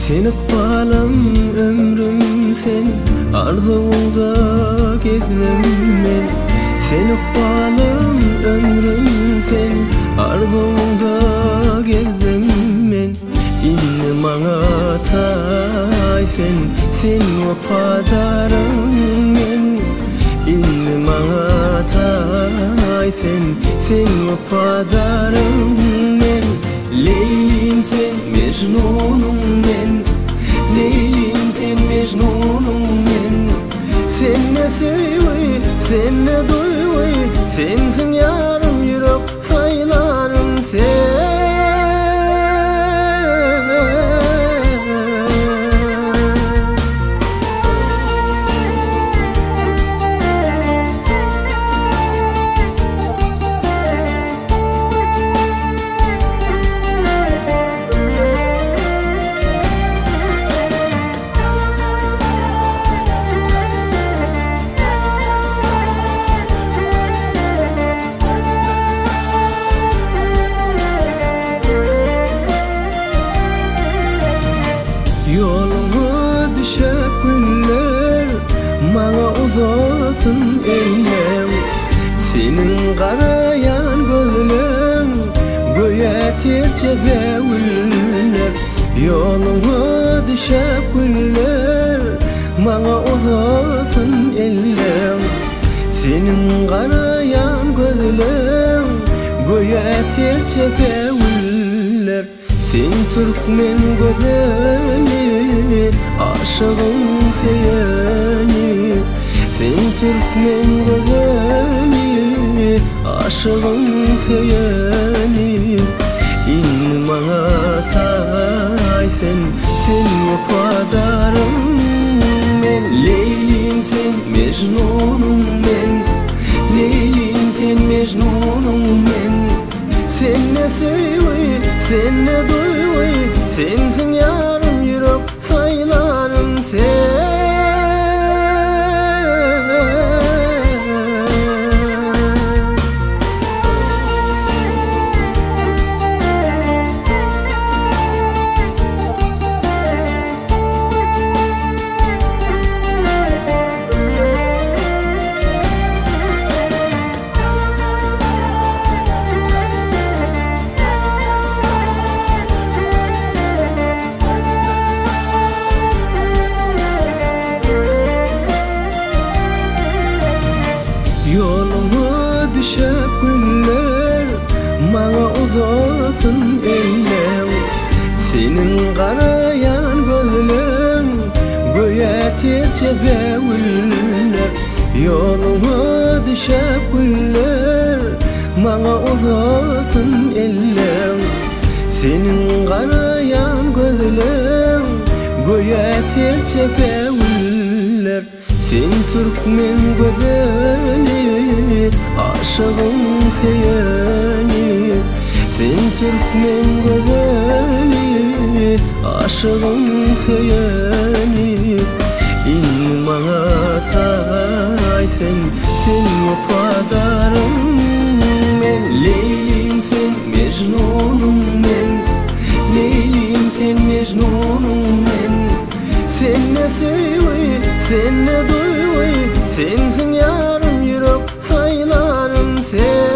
Sen ıkbalam ömrüm sen, arzumda gezdim ben. Sen ıkbalam ömrüm sen, arzumda gezdim ben. İnni maňa tay sen, sen wafadarım men. İnni maňa tay sen, sen wafadarım men. Leylim sen, Mecnunum men. Leylim sen, Mecnunum men. Sen ne söýüy, sen ne duýuy, sensiň ýarym ýürek saýlarym sen. Yoluma düşep günler, maňa uzasyn ellem. Senin garayan gözleň, göýe terçebe güller. Yoluma düşep günler, maňa uzasyn ellem. Senin garayan gözleň, göýe terçebe güller. Sen Türkmen gözeli, aşığım seni. Sen Türkmen gözeli, aşığım seni. İnni maňa tay sen, sen wafadarım men. Leylim sen, Mecnunum men. Leylim sen, Mecnunum men. Sen ne söýüy, sen ne duýuy, sensiň ýarym ýürek saýlarym sen. Yoluma düşep günler, maňa uzasyn ellem. Senin garayan gözleň, göýe terçebe güller. Yoluma düşep günler, maňa uzasyn ellem. Senin garayan gözleň, göýe terçebe güller. Sen Türkmen gözeli, aşığım seni. Sen Türkmen gözeli, aşığım seni. İnni maňa tay sen, sen wafadarım men. Leylim sen, Mecnunum men. Leylim sen, Mecnunum men. Sen ne söýüy, sen ne duýuy, sensiň ýarym ýürek saýlarym sen.